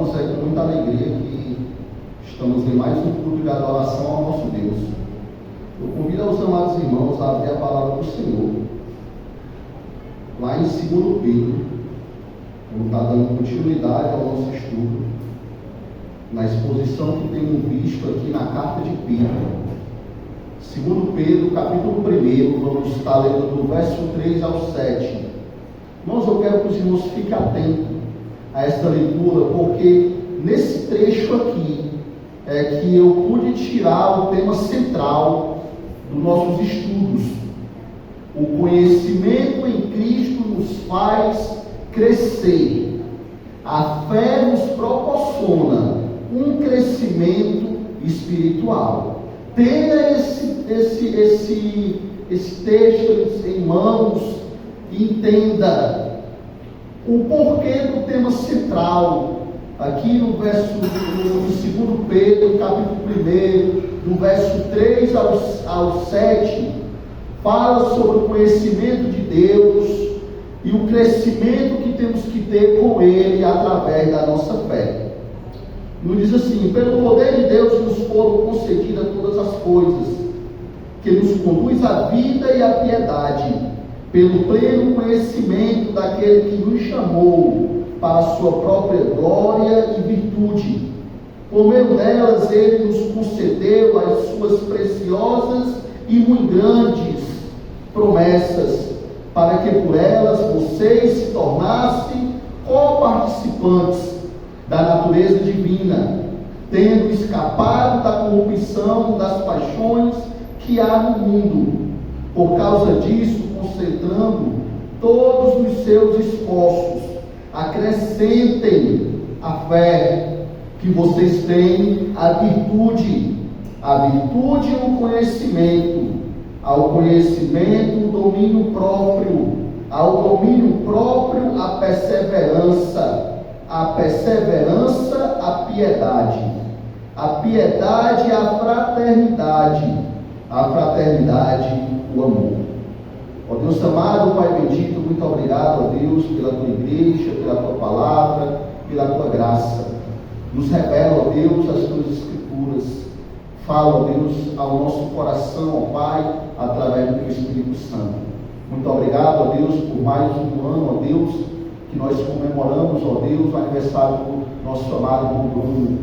irmãos, é com muita alegria que estamos em mais um culto de adoração ao nosso Deus. Eu convido aos amados irmãos a abrir a palavra do Senhor, lá em 2 Pedro, como está dando continuidade ao nosso estudo, na exposição que temos visto aqui na carta de Pedro. 2 Pedro, capítulo 1, vamos estar lendo do verso 3 ao 7. Irmãos, eu quero que os irmãos fiquem atentos a esta leitura, porque nesse trecho aqui é que eu pude tirar o tema central dos nossos estudos. O conhecimento em Cristo nos faz crescer. A fé nos proporciona um crescimento espiritual. Tenha esse texto em mãos e entenda o porquê do tema central. Aqui no verso do 2 Pedro, capítulo 1, do verso 3 ao 7, fala sobre o conhecimento de Deus e o crescimento que temos que ter com Ele através da nossa fé. Nos diz assim: pelo poder de Deus nos foram concedidas todas as coisas, que nos conduz à vida e à piedade, pelo pleno conhecimento daquele que nos chamou para a sua própria glória e virtude. Por meio delas Ele nos concedeu as suas preciosas e muito grandes promessas, para que por elas vocês se tornassem coparticipantes da natureza divina, tendo escapado da corrupção das paixões que há no mundo. Por causa disso, concentrando todos os seus esforços, acrescentem a fé, que vocês têm a virtude o conhecimento, ao conhecimento o domínio próprio, ao domínio próprio a perseverança a piedade a fraternidade o amor. Ó Deus amado, Pai bendito, muito obrigado, ó Deus, pela tua igreja, pela tua palavra, pela tua graça. Nos revela, ó Deus, as tuas escrituras. Fala, ó Deus, ao nosso coração, ó Pai, através do teu Espírito Santo. Muito obrigado, ó Deus, por mais um ano, ó Deus, que nós comemoramos, ó Deus, o aniversário do nosso amado irmão Bruno.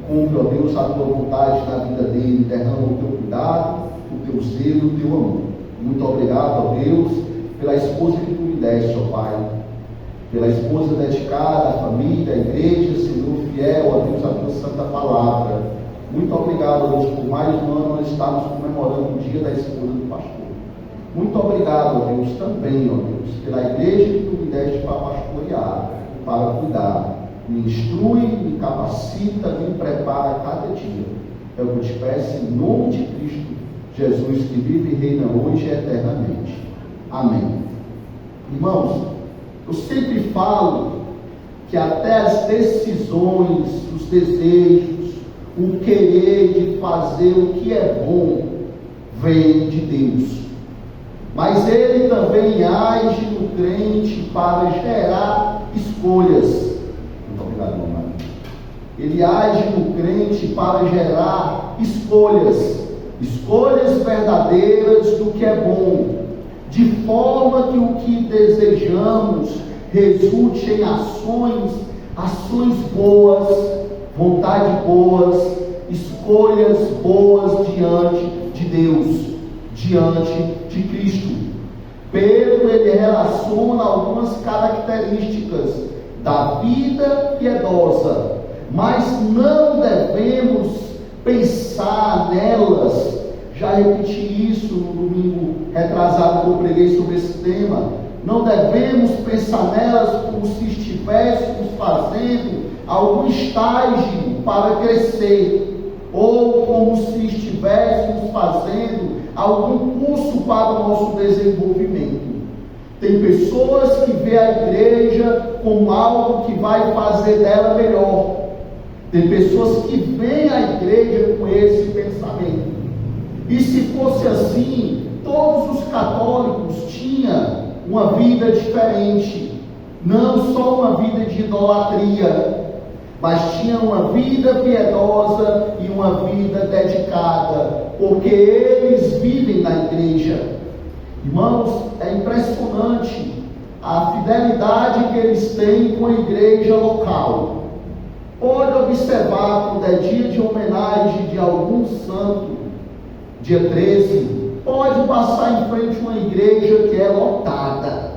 Cumpre, ó Deus, a tua vontade na vida dele, derrama o teu cuidado, o teu zelo, o teu amor. Muito obrigado, ó Deus, pela esposa que tu me deste, ó Pai, pela esposa dedicada à família, à igreja, Senhor fiel, ó Deus, a tua santa palavra. Muito obrigado, ó Deus, por mais um ano nós estamos comemorando o dia da esposa do pastor. Muito obrigado, ó Deus, também, ó Deus, pela igreja que tu me deste para pastorear, para cuidar. Me instrui, me capacita, me prepara a cada dia. É o que eu te peço em nome de Cristo Jesus, que vive e reina hoje e eternamente. Amém. Irmãos, eu sempre falo que até as decisões, os desejos, o querer de fazer o que é bom, vem de Deus. Mas Ele também age no crente para gerar escolhas. Muito obrigado, irmão. Ele age no crente para gerar escolhas verdadeiras do que é bom, de forma que o que desejamos resulte em ações boas, vontade boas, escolhas boas diante de Deus, diante de Cristo. Pedro, ele relaciona algumas características da vida piedosa, mas não devemos pensar nelas. Já repeti isso no domingo retrasado que eu preguei sobre esse tema. Não devemos pensar nelas como se estivéssemos fazendo algum estágio para crescer, ou como se estivéssemos fazendo algum curso para o nosso desenvolvimento. Tem pessoas que vê a igreja como algo que vai fazer dela melhor. Tem pessoas que veem a igreja com esse pensamento. E se fosse assim, todos os católicos tinham uma vida diferente. Não só uma vida de idolatria, mas tinha uma vida piedosa e uma vida dedicada, porque eles vivem na igreja. Irmãos, é impressionante a fidelidade que eles têm com a igreja local. Pode observar quando é dia de homenagem de algum santo, dia 13, pode passar em frente a uma igreja que é lotada,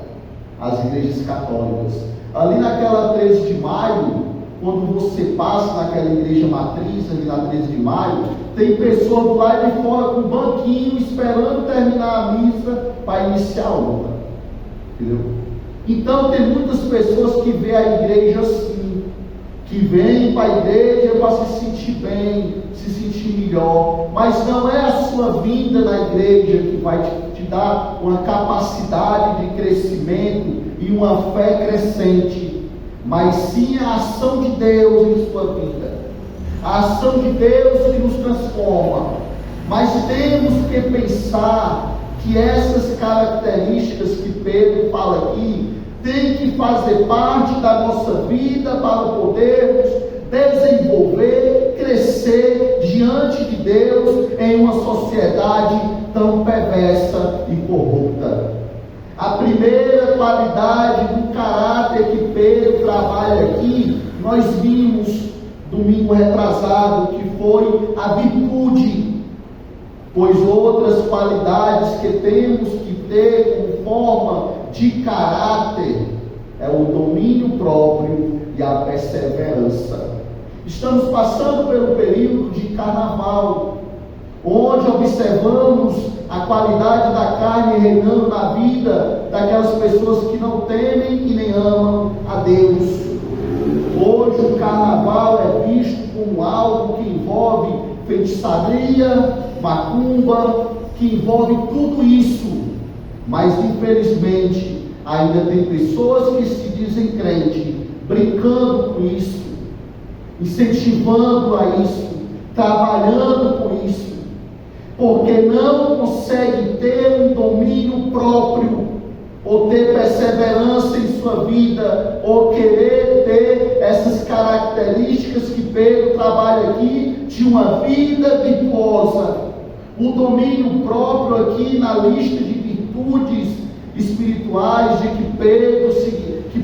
as igrejas católicas. Ali naquela 13 de maio, quando você passa naquela igreja matriz, ali na 13 de maio, tem pessoas do lado de fora com um banquinho esperando terminar a missa para iniciar a obra. Entendeu? Então tem muitas pessoas que veem a igreja assim, que vêm para a igreja para se sentir bem, se sentir melhor, mas não é a sua vinda na igreja que vai te dar uma capacidade de crescimento e uma fé crescente, mas sim a ação de Deus em sua vida, a ação de Deus que nos transforma. Mas temos que pensar que essas características que Pedro fala aqui tem que fazer parte da nossa vida para podermos desenvolver, crescer diante de Deus em uma sociedade tão perversa e corrupta. A primeira qualidade do caráter que Pedro trabalha aqui, nós vimos domingo retrasado, que foi a virtude, pois outras qualidades que temos que ter como forma de caráter é o domínio próprio e a perseverança. Estamos passando pelo período de carnaval, onde observamos a qualidade da carne reinando na vida daquelas pessoas que não temem e nem amam a Deus. Hoje o carnaval é visto como algo que envolve feitiçaria, macumba, que envolve tudo isso. Mas infelizmente ainda tem pessoas que se dizem crente, brincando com isso, incentivando a isso, trabalhando com isso, porque não consegue ter um domínio próprio, ou ter perseverança em sua vida, ou querer ter essas características que Pedro trabalha aqui, de uma vida virtuosa. O domínio próprio aqui na lista de virtudes espirituais de que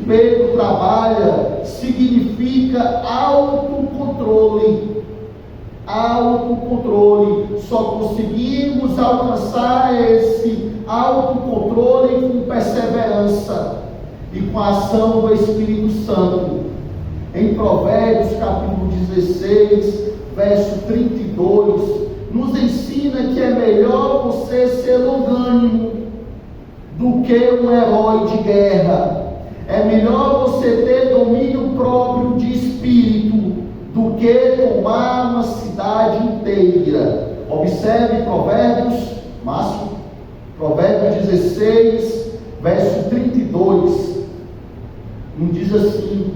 Pedro trabalha, significa autocontrole. Autocontrole. Só conseguimos alcançar esse autocontrole com perseverança e com a ação do Espírito Santo. Em Provérbios capítulo 16, verso 32, nos ensina que é melhor você ser longânimo do que um herói de guerra. É melhor você ter domínio próprio de espírito do que tomar uma cidade inteira. Observe Provérbios, Márcio, Provérbios 16, verso 32. Não diz assim,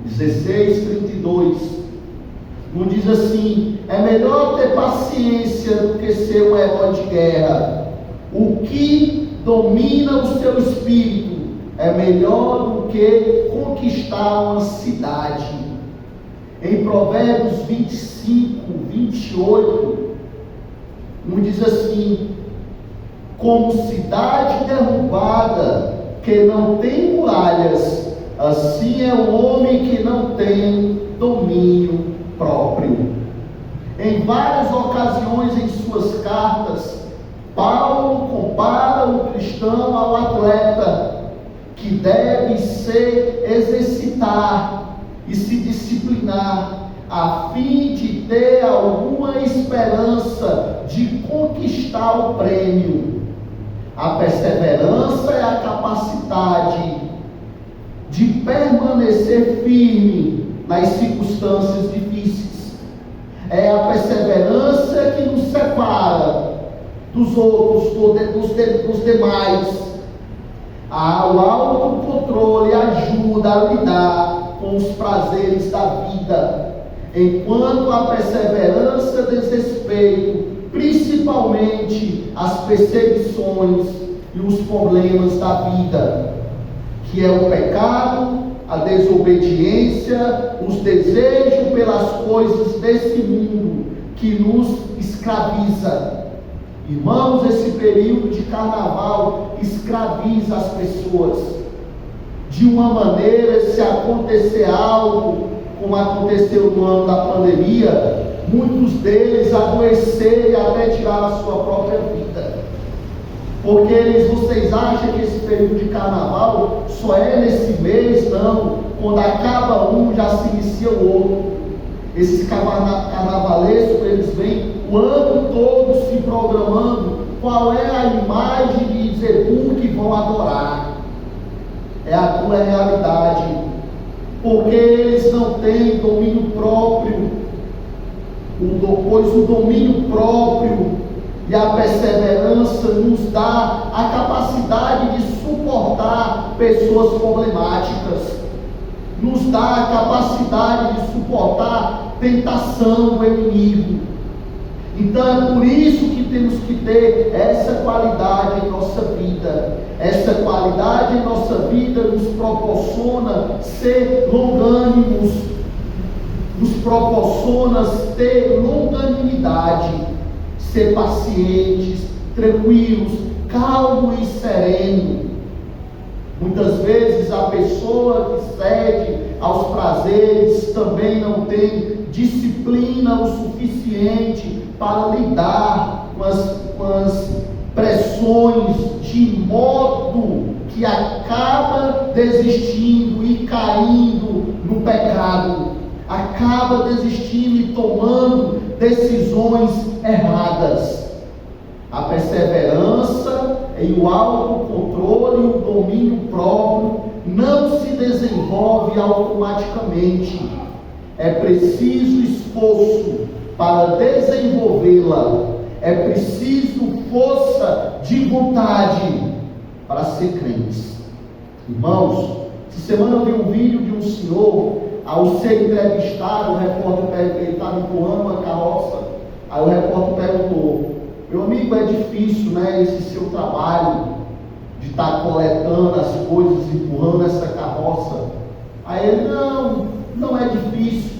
16, 32. Não diz assim: é melhor ter paciência do que ser um herói de guerra. O que domina o seu espírito é melhor do que conquistar uma cidade. Em Provérbios 25, 28, não diz assim: como cidade derrubada que não tem muralhas, assim é o homem que não tem domínio próprio. Em várias ocasiões em suas cartas, Paulo compara o cristão ao atleta que deve se exercitar e se disciplinar a fim de ter alguma esperança de conquistar o prêmio. A perseverança é a capacidade de permanecer firme nas circunstâncias difíceis. É a perseverança que nos separa dos outros, dos demais. O autocontrole ajuda a lidar com os prazeres da vida, enquanto a perseverança diz respeito principalmente às perseguições e os problemas da vida. que é o pecado, a desobediência, os desejos pelas coisas desse mundo que nos escraviza. Irmãos, esse período de carnaval escraviza as pessoas de uma maneira. Se acontecer algo como aconteceu no ano da pandemia, muitos deles adoeceram e até tiraram a sua própria vida, porque vocês acham que esse período de carnaval só é nesse mês? Não, quando acaba um já se inicia o outro. Esses carnavalescos, eles vêm o ano todo se programando qual é a imagem de Zebum que vão adorar. É a tua realidade, porque eles não têm domínio próprio, pois o domínio próprio e a perseverança nos dá a capacidade de suportar pessoas problemáticas, nos dá a capacidade de suportar tentação do inimigo. Então é por isso que temos que ter essa qualidade em nossa vida. Essa qualidade em nossa vida nos proporciona ser longânimos, nos proporciona ter longanimidade, ser pacientes, tranquilos, calmo e sereno. Muitas vezes a pessoa que cede aos prazeres também não tem disciplina o suficiente para lidar com as pressões, de modo que acaba desistindo e caindo no pecado, acaba desistindo e tomando decisões erradas. A perseverança e o autocontrole e o domínio próprio não se desenvolve automaticamente. É preciso esforço para desenvolvê-la. É preciso força de vontade para ser crentes. Irmãos, essa semana eu vi um vídeo de um senhor, ao ser entrevistado, o repórter perguntou, ele estava empurrando uma carroça. Aí o repórter perguntou: meu amigo, é difícil, né, esse seu trabalho de estar coletando as coisas, empurrando essa carroça? Aí ele: não é difícil.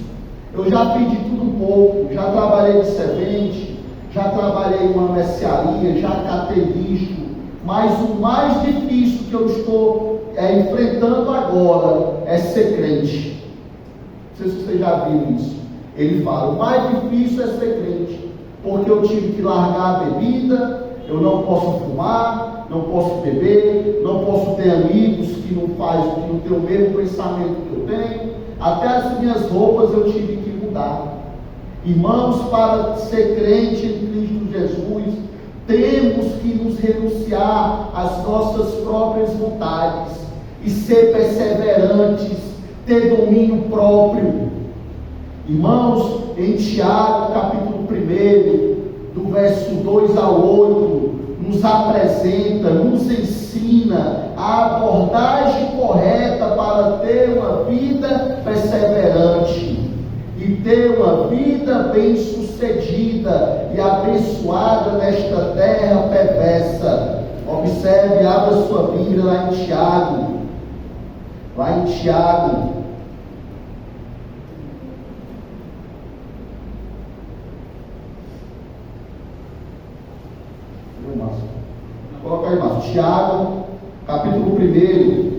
Eu já fiz de tudo um pouco. Já trabalhei de servente, já trabalhei em uma mercearia, já catei lixo. Mas o mais difícil que eu estou enfrentando agora é ser crente. Não sei se você já viu isso. Ele fala: o mais difícil é ser crente, porque eu tive que largar a bebida, eu não posso fumar, não posso beber, não posso ter amigos que não têm o mesmo pensamento que eu tenho, até as minhas roupas eu tive que mudar. Irmãos, para ser crente em Cristo Jesus, temos que nos renunciar às nossas próprias vontades e ser perseverantes, ter domínio próprio. Irmãos, em Tiago, capítulo 1, do verso 2 ao 8, nos apresenta, nos ensina a abordagem correta para ter uma vida perseverante e ter uma vida bem-sucedida e abençoada nesta terra perversa. Observe, abra sua Bíblia lá em Tiago. Lá em Tiago, coloca aí, Márcio. Tiago, capítulo 1,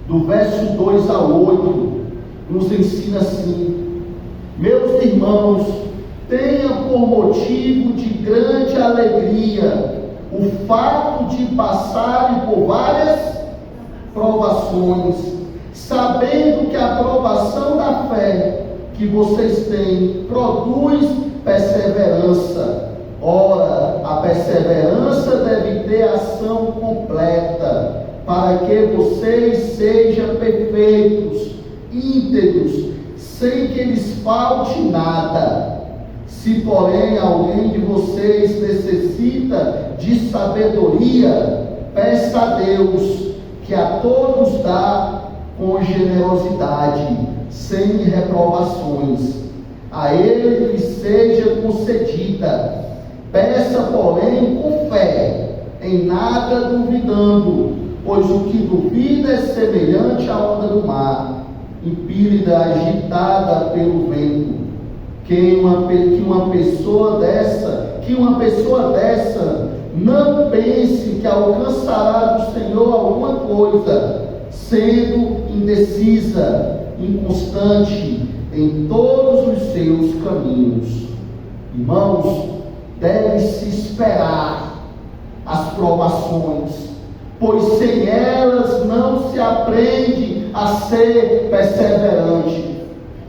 do verso 2 ao 8, nos ensina assim: meus irmãos, tenha por motivo de grande alegria o fato de passarem por várias provações, sabendo que a provação da fé que vocês têm produz perseverança. Ora, a perseverança deve ter ação completa, para que vocês sejam perfeitos, íntegros, sem que lhes falte nada. Se, porém, alguém de vocês necessita de sabedoria, peça a Deus, que a todos dá com generosidade, sem reprovações. A ele lhe seja concedida. Peça, porém, com fé, em nada duvidando, pois o que duvida é semelhante à onda do mar, impélida, agitada pelo vento. Que uma pessoa dessa não pense que alcançará do Senhor alguma coisa, sendo indecisa, inconstante em todos os seus caminhos. Irmãos, deve-se esperar as provações, pois sem elas não se aprende a ser perseverante.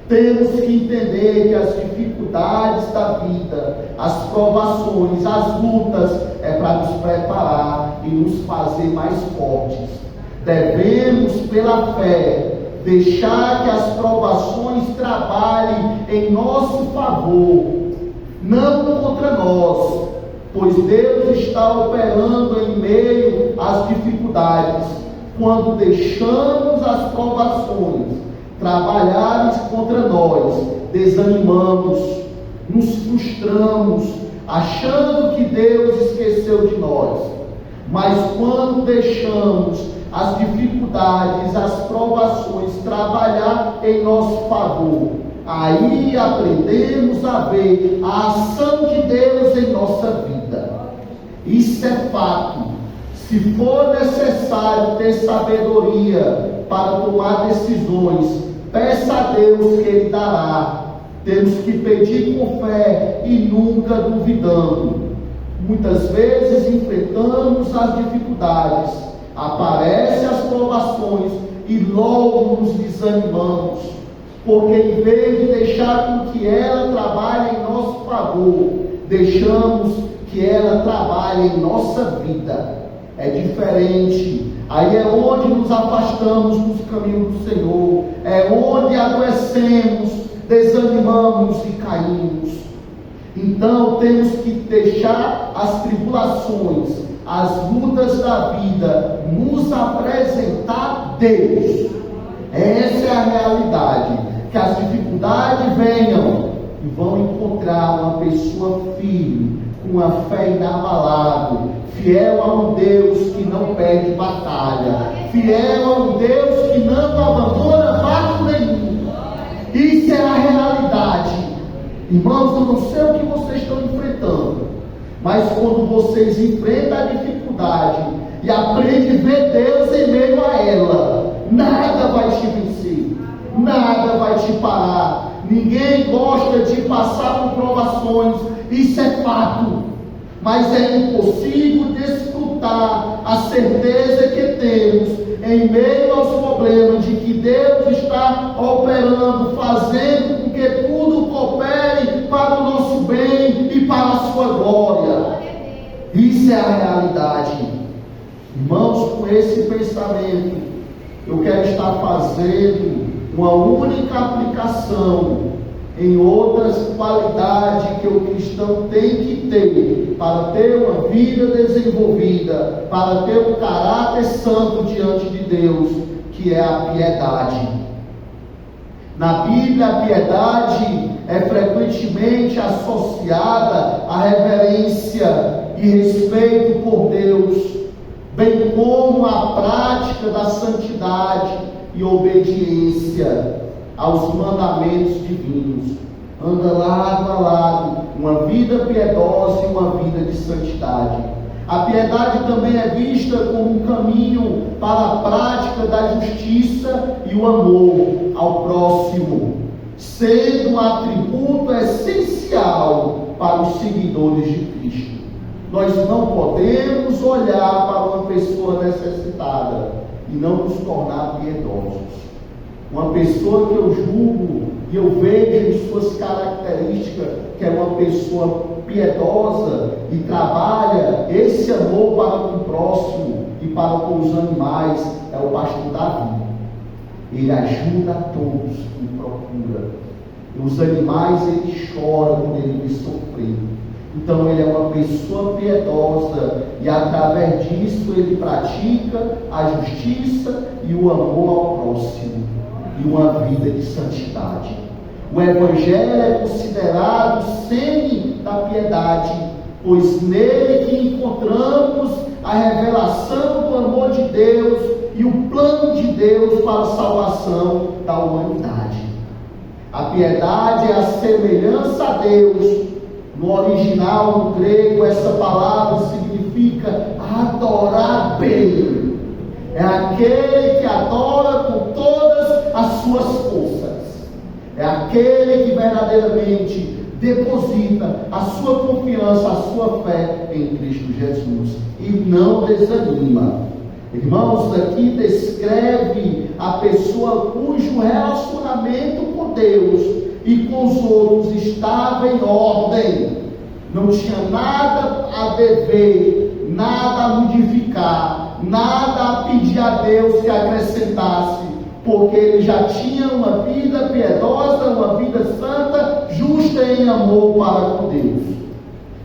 Temos que entender que as dificuldades da vida, as provações, as lutas, é para nos preparar e nos fazer mais fortes. Devemos, pela fé, deixar que as provações trabalhem em nosso favor, não contra nós, pois Deus está operando em meio às dificuldades. Quando deixamos as provações trabalharem contra nós, desanimamos, nos frustramos, achando que Deus esqueceu de nós. Mas quando deixamos as dificuldades, as provações trabalhar em nosso favor, aí aprendemos a ver a ação de Deus em nossa vida. Isso é fato. Se for necessário ter sabedoria para tomar decisões, peça a Deus que Ele dará. Temos que pedir com fé e nunca duvidando. Muitas vezes enfrentamos as dificuldades, aparecem as provações e logo nos desanimamos, porque em vez de deixar com que ela trabalhe em nosso favor, deixamos que ela trabalhe em nossa vida. É diferente. Aí é onde nos afastamos dos caminhos do Senhor, é onde adoecemos, desanimamos e caímos. Então temos que deixar as tribulações, as lutas da vida, nos apresentar Deus. Essa é a realidade. Que as dificuldades venham e vão encontrar uma pessoa firme, com a fé inabalável, fiel a um Deus que não perde batalha, fiel a um Deus que não abandona barco nenhum. Isso é a realidade. Irmãos, eu não sei o que vocês estão enfrentando, mas quando vocês enfrentam a dificuldade e aprendem a ver Deus em meio a ela, nada vai te vencer, nada vai te parar. Ninguém gosta de passar por provações, isso é fato, mas é impossível desfrutar a certeza que temos em meio aos problemas de que Deus está operando, fazendo com que tudo coopere para o nosso bem e para a sua glória. Isso é a realidade. Irmãos, com esse pensamento, eu quero estar fazendo uma única aplicação em outras qualidades que o cristão tem que ter para ter uma vida desenvolvida, para ter um caráter santo diante de Deus, que é a piedade. Na Bíblia, a piedade é frequentemente associada à reverência e respeito por Deus, bem como à prática da santidade e obediência aos mandamentos divinos. Anda lado a lado uma vida piedosa e uma vida de santidade. A piedade também é vista como um caminho para a prática da justiça e o amor ao próximo, sendo um atributo essencial para os seguidores de Cristo. Nós não podemos olhar para uma pessoa necessitada e não nos tornar piedosos. Uma pessoa que eu julgo e eu vejo em suas características que é uma pessoa piedosa e trabalha esse amor para com o próximo e para com os animais, é o pastor Davi. Ele ajuda a todos que procura. E os animais, ele chora quando ele vê sofrer. Então ele é uma pessoa piedosa e através disso ele pratica a justiça e o amor ao próximo e uma vida de santidade. O Evangelho é considerado seme da piedade, pois nele que encontramos a revelação do amor de Deus e o plano de Deus para a salvação da humanidade. A piedade é a semelhança a Deus. No original, no grego, essa palavra significa adorar bem. É aquele que adora com todas as suas forças. É aquele que verdadeiramente deposita a sua confiança, a sua fé em Cristo Jesus e não desanima. Irmãos, aqui descreve a pessoa cujo relacionamento com Deus e com os outros estava em ordem, não tinha nada a dever, nada a modificar, nada a pedir a Deus que acrescentasse, porque ele já tinha uma vida piedosa, uma vida santa, justa em amor para com Deus.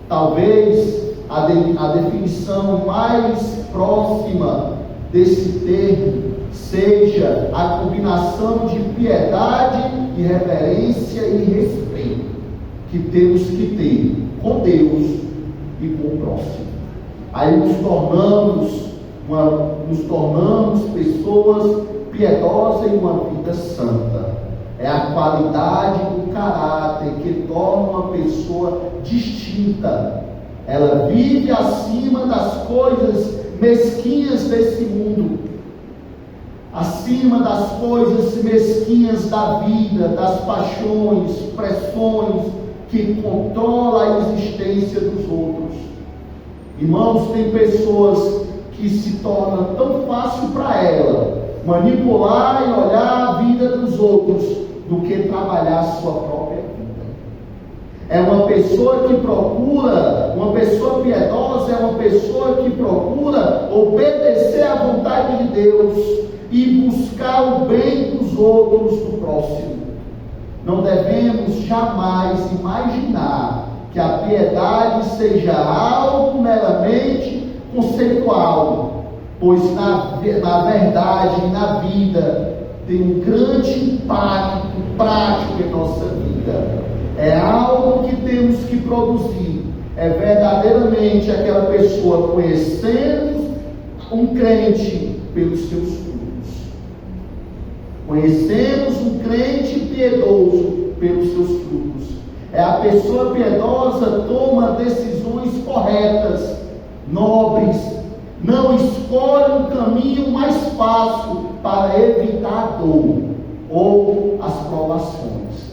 Talvez a definição mais próxima desse termo seja a combinação de piedade e reverência e respeito que temos que ter com Deus e com o próximo. Aí nos tornamos pessoas piedosas em uma vida santa. É a qualidade do caráter que torna uma pessoa distinta. Ela vive acima das coisas mesquinhas desse mundo, acima das coisas mesquinhas da vida, das paixões, pressões que controlam a existência dos outros. Irmãos, tem pessoas que se torna tão fácil para ela manipular e olhar a vida dos outros do que trabalhar a sua própria vida. É uma pessoa que procura, uma pessoa piedosa é uma pessoa que procura obedecer à vontade de Deus e buscar o bem dos outros, do próximo. Não devemos jamais imaginar que a piedade seja algo meramente conceitual, pois na verdade, na vida, tem um grande impacto prático em nossa vida. É algo que temos que produzir. É verdadeiramente aquela pessoa conhecendo um crente pelos seus frutos. Conhecemos um crente piedoso pelos seus frutos. É a pessoa piedosa toma decisões corretas, nobres, não escolhe um caminho mais fácil para evitar a dor ou as provações,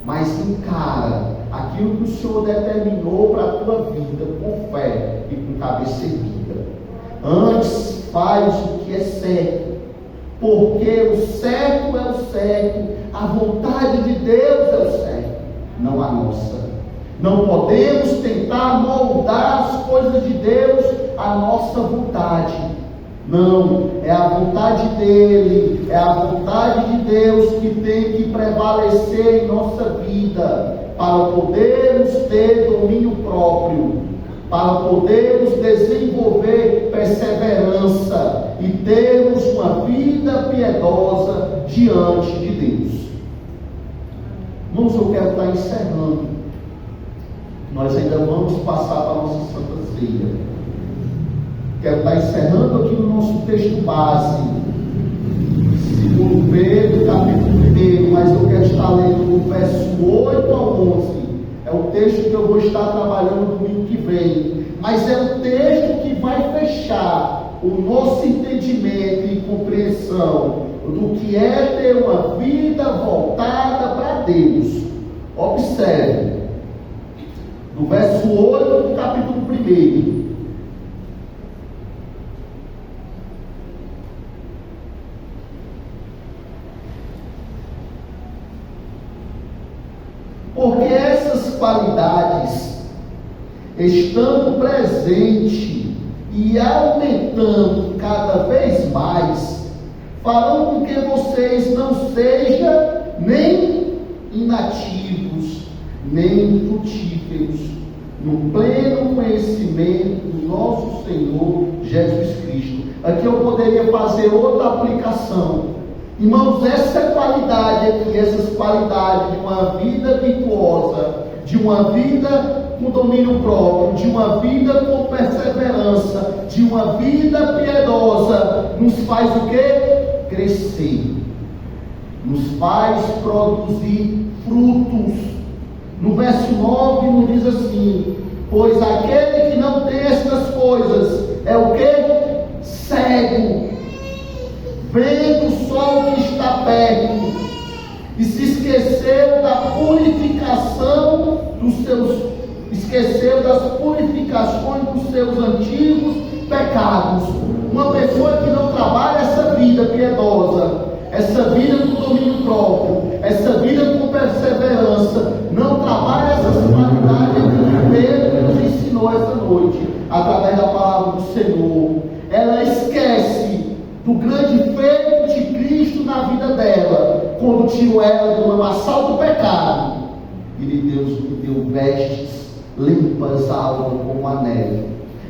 mas encara aquilo que o Senhor determinou para a tua vida com fé e com cabeça erguida. Antes faz o que é certo, porque o certo é o certo, a vontade de Deus é o certo, não a nossa. Não podemos tentar moldar as coisas de Deus à nossa vontade. Não, é a vontade dele, é a vontade de Deus que tem que prevalecer em nossa vida, para podermos ter domínio próprio, para podermos desenvolver perseverança e termos uma vida piedosa diante de Deus. Irmãos, eu quero estar encerrando. Nós ainda vamos passar para a nossa Santa Ceia. Quero estar encerrando aqui no nosso texto base, 2 Pedro, capítulo 1, mas eu quero estar lendo do verso 8 ao 11. É o texto que eu vou estar trabalhando no domingo que vem. Mas é o texto que vai fechar o nosso entendimento e compreensão do que é ter uma vida voltada para Deus. Observe, do verso 8 do capítulo 1. Porque essas qualidades, estando presentes e aumentando cada vez mais, farão com que vocês não sejam nem inativos, nem infrutíferos, no pleno conhecimento do nosso Senhor Jesus Cristo. Aqui eu poderia fazer outra aplicação. Irmãos, essa qualidade aqui, essas qualidades de uma vida virtuosa, de uma vida com domínio próprio, de uma vida com perseverança, de uma vida piedosa, nos faz o quê? Crescer. Nos faz produzir frutos. No verso 9 nos diz assim: pois aquele que não tem estas coisas é o quê? Cego, vendo só o que está perto, e se esqueceu da purificação dos seus, esqueceu das purificações dos seus antigos pecados. Uma pessoa que não trabalha essa vida piedosa, essa vida com domínio próprio, essa vida com perseverança, não trabalha essas qualidades que Pedro nos ensinou essa noite, através da palavra do Senhor, ela esquece do grande feito de Cristo na vida dela, quando tirou ela do lamaçal do pecado, e Deus lhe deu vestes limpas, alvas como a neve,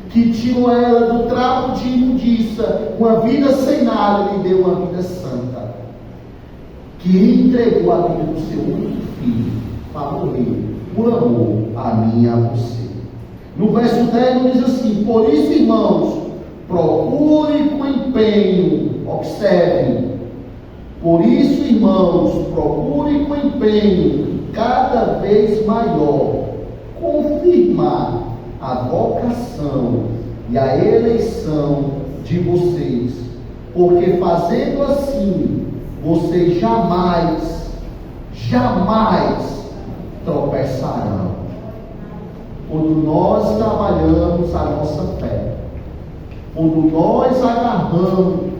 que tirou ela do trapo de imundícia, uma vida sem nada, lhe deu uma vida santa, que entregou a vida do seu único filho, para morrer, por amor a mim e a você. No verso 10 nos diz assim: por isso, irmãos, procure com empenho, observem, por isso, irmãos, procure com empenho, cada vez maior, confirmar a vocação e a eleição de vocês, porque fazendo assim, vocês jamais tropeçarão. Quando nós trabalhamos a nossa fé, quando nós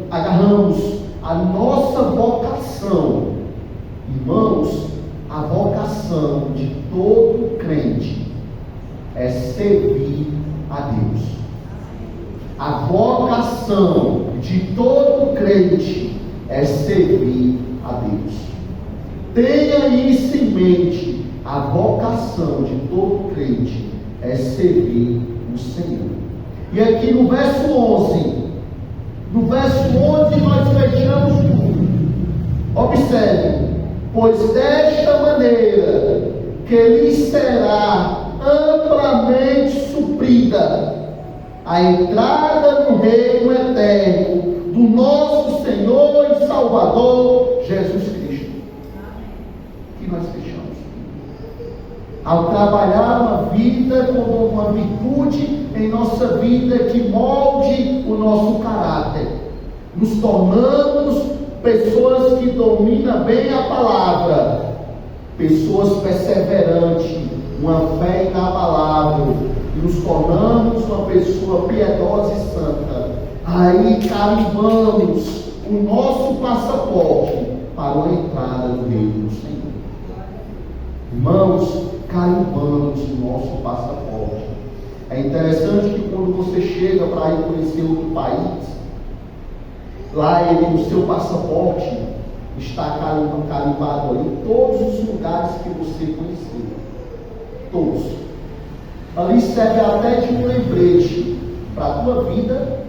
agarramos a nossa vocação, irmãos, a vocação de todo crente é servir a Deus. A vocação de todo crente é servir a Deus. Tenha isso em mente. A vocação de todo crente é servir o Senhor. E aqui no verso 11 nós fechamos tudo. Observe: pois desta maneira que lhes será amplamente suprida a entrada no reino eterno do nosso Senhor e Salvador Jesus Cristo. Que nós fechamos. Ao trabalhar uma vida como uma virtude em nossa vida que molde o nosso caráter, nos tornamos pessoas que dominam bem a palavra, pessoas perseverantes, uma fé inabalável, e nos tornamos uma pessoa piedosa e santa. Aí carimbamos o nosso passaporte para a entrada do reino do Senhor. Irmãos, carimbamos o nosso passaporte. É interessante que quando você chega para ir conhecer outro país, lá no seu passaporte está carimbado ali todos os lugares que você conheceu. Todos. Ali serve até de um lembrete para a tua vida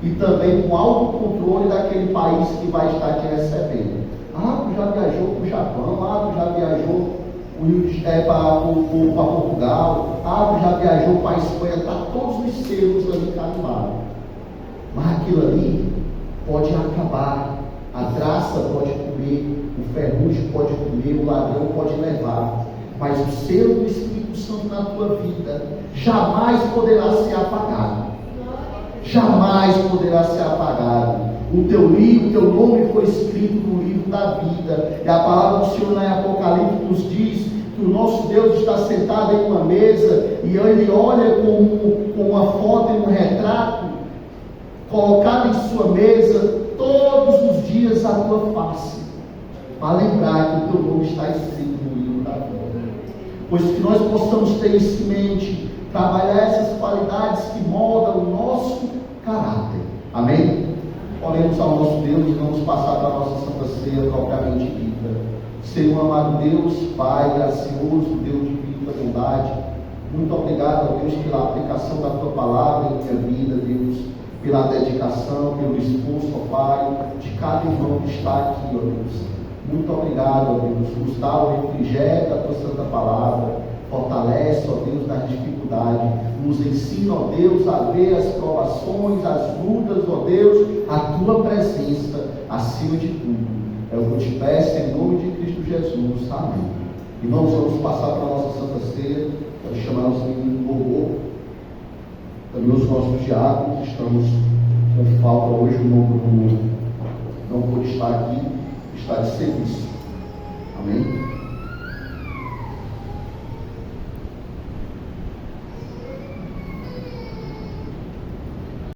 e também com autocontrole daquele país que vai estar te recebendo. Tu já viajou para o Japão, tu já viajou para Portugal, tu já viajou para a Espanha, está todos os selos ali carimbados. Mas aquilo ali pode acabar, a traça pode comer, o ferrugem pode comer, o ladrão pode levar, mas o selo do Espírito Santo na tua vida jamais poderá ser apagado. Jamais poderá ser apagado. O teu nome foi escrito no livro da vida, e a palavra do Senhor na Apocalipse nos diz que o nosso Deus está sentado em uma mesa, e Ele olha com uma foto e um retrato colocado em sua mesa todos os dias a tua face, para lembrar que o teu nome está escrito no livro da vida. Pois que nós possamos ter isso em mente, trabalhar essas qualidades que moldam o nosso caráter. Amém? Oremos ao nosso Deus e vamos passar para a nossa Santa Ceia propriamente dita. Senhor amado Deus, Pai gracioso, Deus de vida e bondade, muito obrigado, ó Deus, pela aplicação da Tua palavra em minha vida, Deus, pela dedicação, pelo esforço, ó Pai, de cada irmão que está aqui, ó Deus. Muito obrigado, ó Deus, nos dá o refrigério da Tua Santa Palavra, Fortalece, ó Deus, nas dificuldades. Nos ensina, ó Deus, a ver as provações, as lutas, ó Deus, a tua presença acima de tudo. É o que eu te peço em nome de Cristo Jesus. Amém. Irmãos, vamos passar para a nossa Santa Ceia. Quero chamar os meninos do louvor. Também os nossos diáconos, estamos com falta hoje, o irmão não pôde estar aqui, está de serviço. Amém?